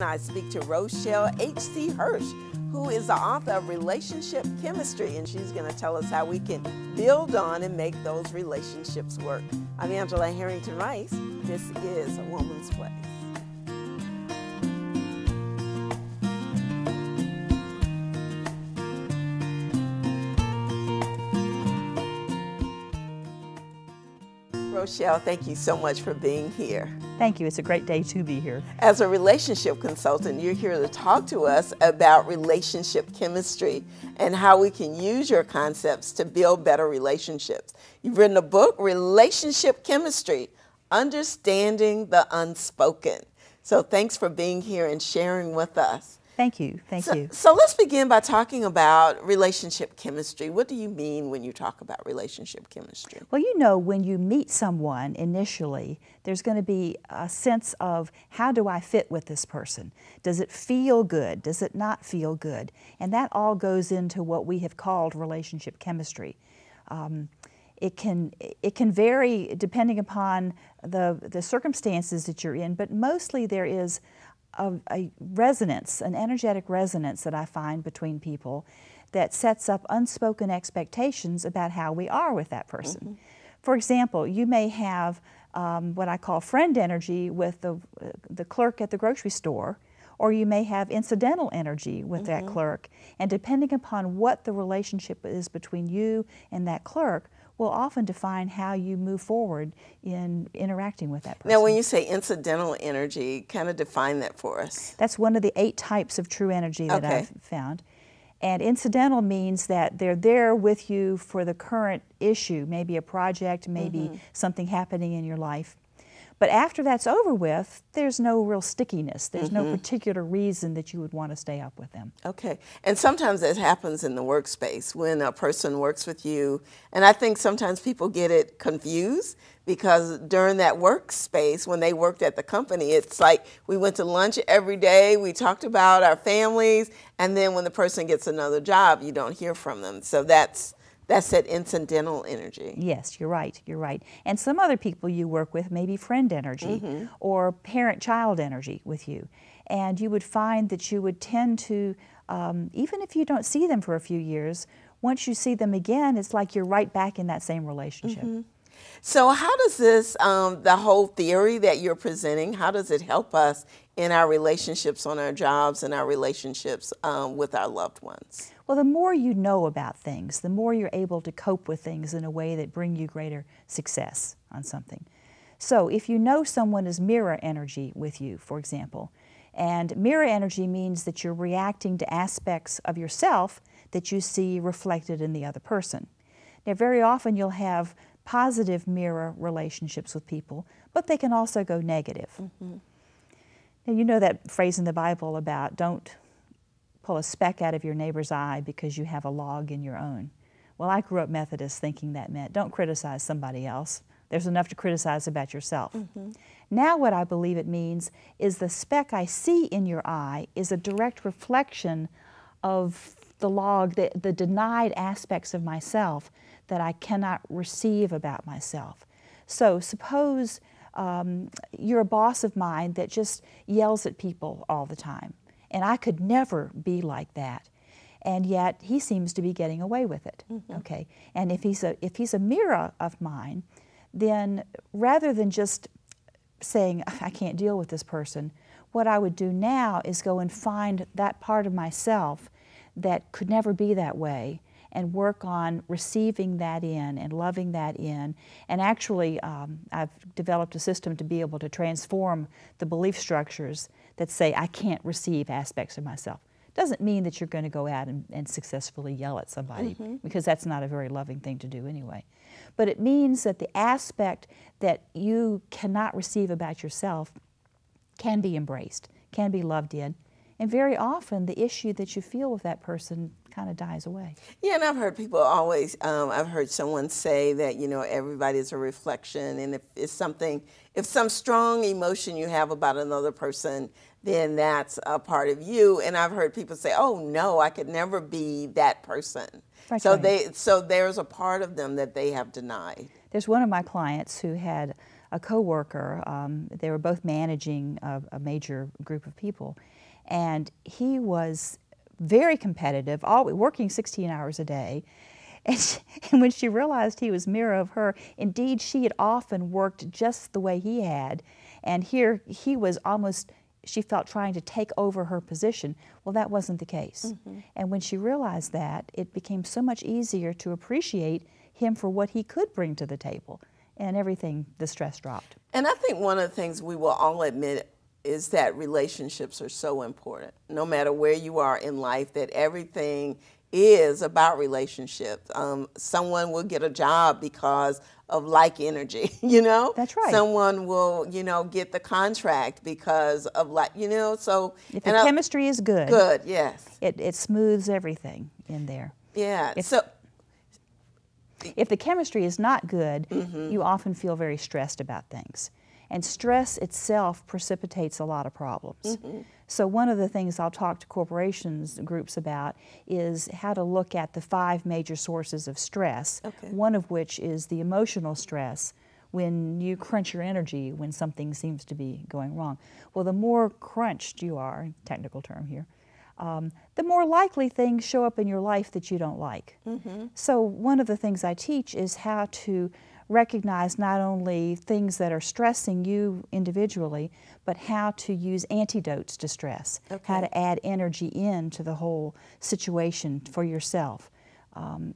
I speak to Rochele HC Hirsch, who is the author of Relationship Chemistry, and she's going to tell us how we can build on and make those relationships work. I'm Angela Harrington-Rice. This is A Woman's Place. Rochele, thank you so much for being here. Thank you. It's a great day to be here. As a relationship consultant, you're here to talk to us about relationship chemistry and how we can use your concepts to build better relationships. You've written a book, Relationship Chemistry, Understanding the Unspoken. So thanks for being here and sharing with us. Thank you. Thank you. So let's begin by talking about relationship chemistry. What do you mean when you talk about relationship chemistry? Well, you know, when you meet someone initially, there's going to be a sense of, how do I fit with this person? Does it feel good? Does it not feel good? And that all goes into what we have called relationship chemistry. It can vary depending upon the circumstances that you're in, but mostly there is a resonance, an energetic resonance that I find between people that sets up unspoken expectations about how we are with that person. Mm-hmm. For example, you may have what I call friend energy with the clerk at the grocery store, or you may have incidental energy with that clerk, and depending upon what the relationship is between you and that clerk will often define how you move forward in interacting with that person. Now, when you say incidental energy, kind of define that for us. That's one of the 8 types of true energy that I've found. And incidental means that they're there with you for the current issue, maybe a project, maybe something happening in your life. But after that's over with, there's no real stickiness. There's no particular reason that you would want to stay up with them. Okay. And sometimes that happens in the workspace when a person works with you. And I think sometimes people get it confused because during that workspace, when they worked at the company, it's like we went to lunch every day, we talked about our families, and then when the person gets another job, you don't hear from them. So that's that incidental energy. Yes, you're right, you're right. And some other people you work with may be friend energy or parent-child energy with you. And you would find that you would tend to, even if you don't see them for a few years, once you see them again, it's like you're right back in that same relationship. So how does this, the whole theory that you're presenting, how does it help us in our relationships on our jobs and our relationships with our loved ones? Well, the more you know about things, the more you're able to cope with things in a way that bring you greater success on something. So if you know someone is mirror energy with you, for example, and mirror energy means that you're reacting to aspects of yourself that you see reflected in the other person. Now, very often you'll have positive mirror relationships with people, but they can also go negative. Now, you know that phrase in the Bible about don't pull a speck out of your neighbor's eye because you have a log in your own. Well, I grew up Methodist thinking that meant don't criticize somebody else. There's enough to criticize about yourself. Now what I believe it means is the speck I see in your eye is a direct reflection of the log, the denied aspects of myself that I cannot receive about myself. So suppose you're a boss of mine that just yells at people all the time. And I could never be like that. And yet he seems to be getting away with it. Okay. And if he's a mirror of mine, then rather than just saying, I can't deal with this person, what I would do now is go and find that part of myself that could never be that way and work on receiving that in and loving that in. And actually, I've developed a system to be able to transform the belief structures that say I can't receive aspects of myself. Doesn't mean that you're going to go out and successfully yell at somebody, because that's not a very loving thing to do anyway. But it means that the aspect that you cannot receive about yourself can be embraced, can be loved in, and very often the issue that you feel with that person kind of dies away. Yeah, and I've heard people always, I've heard someone say that, you know, everybody's a reflection, and if some strong emotion you have about another person, then that's a part of you. And I've heard people say, oh no, I could never be that person. Right. So there's a part of them that they have denied. There's one of my clients who had a coworker. They were both managing a major group of people, and he was very competitive, working 16 hours a day. And when she realized he was mirror of her, indeed she had often worked just the way he had, and here he was almost, she felt, trying to take over her position. Well, that wasn't the case. And when she realized that, it became so much easier to appreciate him for what he could bring to the table, and everything, the stress dropped. And I think one of the things we will all admit is that relationships are so important. No matter where you are in life, that everything is about relationships. Someone will get a job because of like energy, you know? That's right. Someone will, you know, get the contract because of like, you know, so. If the chemistry is good. Good, yes. It smooths everything in there. Yeah, If the chemistry is not good, you often feel very stressed about things. And stress itself precipitates a lot of problems. So one of the things I'll talk to corporations groups about is how to look at the 5 major sources of stress, one of which is the emotional stress, when you crunch your energy when something seems to be going wrong. Well, the more crunched you are, technical term here, the more likely things show up in your life that you don't like. So one of the things I teach is how to recognize not only things that are stressing you individually, but how to use antidotes to stress, how to add energy into the whole situation for yourself,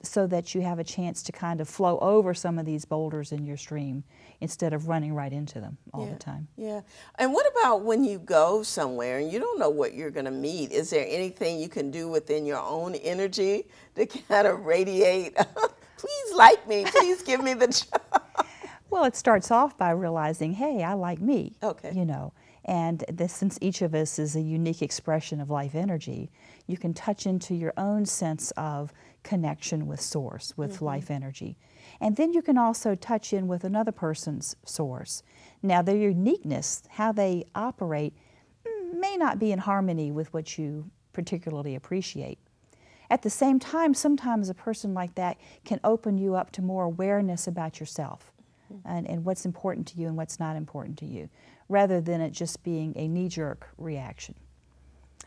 so that you have a chance to kind of flow over some of these boulders in your stream instead of running right into them all the time. Yeah. And what about when you go somewhere and you don't know what you're going to meet? Is there anything you can do within your own energy to kind of radiate, please like me, please give me the job? Well, it starts off by realizing, hey, I like me, Okay. you know. And since each of us is a unique expression of life energy, you can touch into your own sense of connection with source, with life energy. And then you can also touch in with another person's source. Now, their uniqueness, how they operate, may not be in harmony with what you particularly appreciate. At the same time, sometimes a person like that can open you up to more awareness about yourself and what's important to you and what's not important to you, rather than it just being a knee-jerk reaction.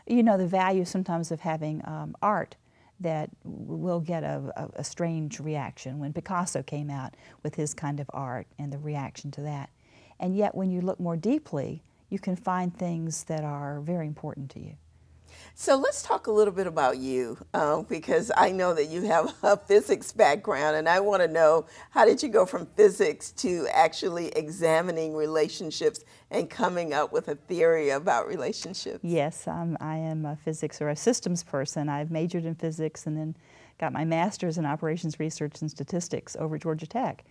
You know, the value sometimes of having art that will get a strange reaction. When Picasso came out with his kind of art and the reaction to that. And yet when you look more deeply, you can find things that are very important to you. So let's talk a little bit about you, because I know that you have a physics background, and I want to know, how did you go from physics to actually examining relationships and coming up with a theory about relationships? Yes, I am a physics or a systems person. I've majored in physics and then got my master's in operations research and statistics over at Georgia Tech.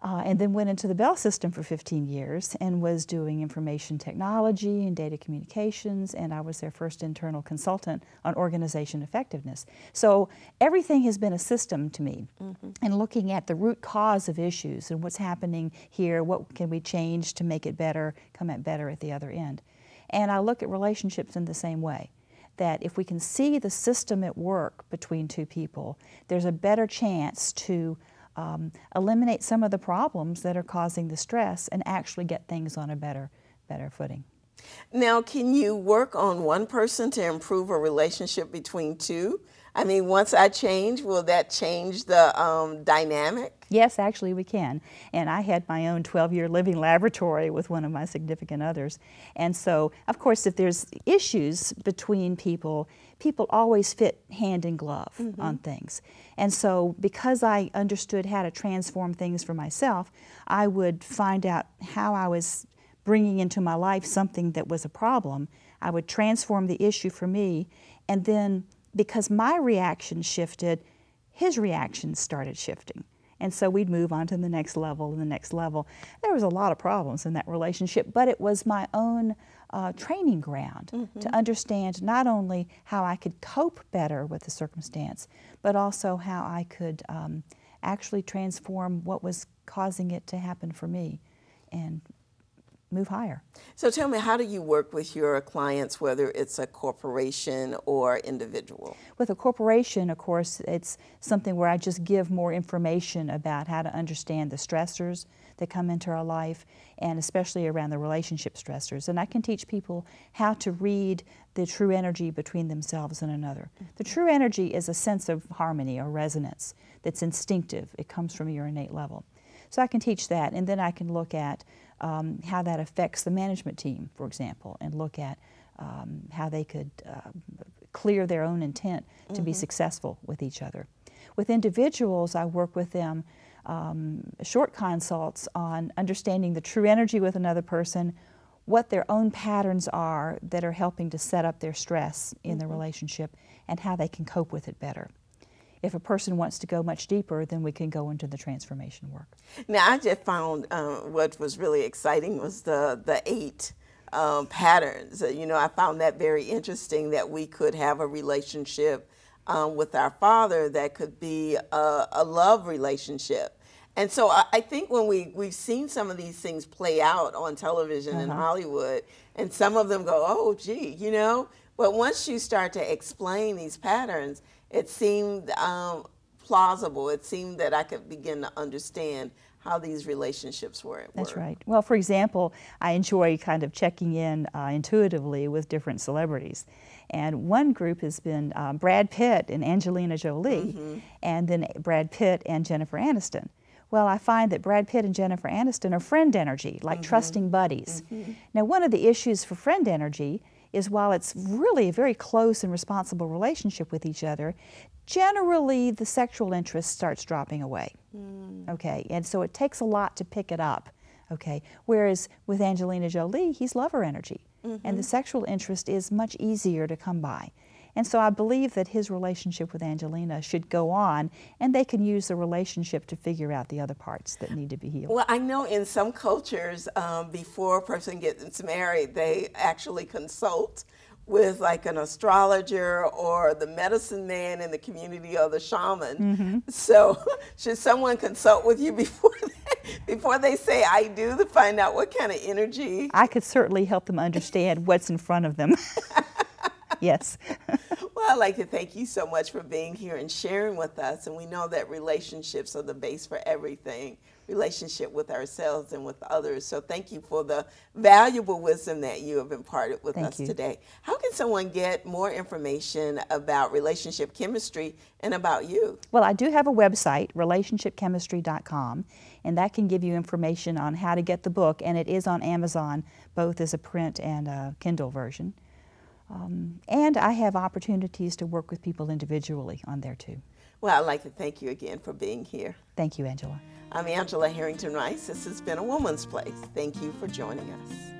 And then went into the Bell system for 15 years and was doing information technology and data communications, and I was their first internal consultant on organization effectiveness. So everything has been a system to me, and looking at the root cause of issues and what's happening here, what can we change to make it better, come out better at the other end. And I look at relationships in the same way, that if we can see the system at work between two people, there's a better chance to eliminate some of the problems that are causing the stress and actually get things on a better footing. Now, can you work on one person to improve a relationship between two? I mean, once I change, will that change the dynamic? Yes, actually we can. And I had my own 12-year living laboratory with one of my significant others. And so, of course, if there's issues between people, people always fit hand in glove on things. And so because I understood how to transform things for myself, I would find out how I was bringing into my life something that was a problem. I would transform the issue for me, and then because my reaction shifted, his reactions started shifting. And so we'd move on to the next level and the next level. There was a lot of problems in that relationship, but it was my own training ground to understand not only how I could cope better with the circumstance, but also how I could actually transform what was causing it to happen for me and move higher. So tell me, how do you work with your clients, whether it's a corporation or individual? With a corporation, of course, it's something where I just give more information about how to understand the stressors that come into our life, and especially around the relationship stressors. And I can teach people how to read the true energy between themselves and another. The true energy is a sense of harmony or resonance that's instinctive. It comes from your innate level. So I can teach that, and then I can look at how that affects the management team, for example, and look at how they could clear their own intent to be successful with each other. With individuals, I work with them short consults on understanding the true energy with another person, what their own patterns are that are helping to set up their stress in the relationship, and how they can cope with it better. If a person wants to go much deeper, then we can go into the transformation work. Now, I just found what was really exciting was the 8 patterns. You know, I found that very interesting, that we could have a relationship with our Father that could be a love relationship. And so I think when we've seen some of these things play out on television in Hollywood, and some of them go, oh, gee, you know, but once you start to explain these patterns, it seemed plausible. It seemed that I could begin to understand how these relationships were. That's right. Well, for example, I enjoy kind of checking in intuitively with different celebrities. And one group has been Brad Pitt and Angelina Jolie, and then Brad Pitt and Jennifer Aniston. Well, I find that Brad Pitt and Jennifer Aniston are friend energy, like trusting buddies. Now, one of the issues for friend energy is, while it's really a very close and responsible relationship with each other, generally the sexual interest starts dropping away. Okay, and so it takes a lot to pick it up. Okay, whereas with Angelina Jolie, he's lover energy, and the sexual interest is much easier to come by. And so I believe that his relationship with Angelina should go on, and they can use the relationship to figure out the other parts that need to be healed. Well, I know in some cultures, before a person gets married, they actually consult with like an astrologer or the medicine man in the community, or the shaman. So should someone consult with you before they say I do, to find out what kind of energy? I could certainly help them understand what's in front of them. Yes. Well, I'd like to thank you so much for being here and sharing with us. And we know that relationships are the base for everything, relationship with ourselves and with others. So thank you for the valuable wisdom that you have imparted with us today. How can someone get more information about relationship chemistry and about you? Well, I do have a website, relationshipchemistry.com, and that can give you information on how to get the book, and it is on Amazon, both as a print and a Kindle version. And I have opportunities to work with people individually on there too. Well, I'd like to thank you again for being here. Thank you, Angela. I'm Angela Harrington Rice. This has been A Woman's Place. Thank you for joining us.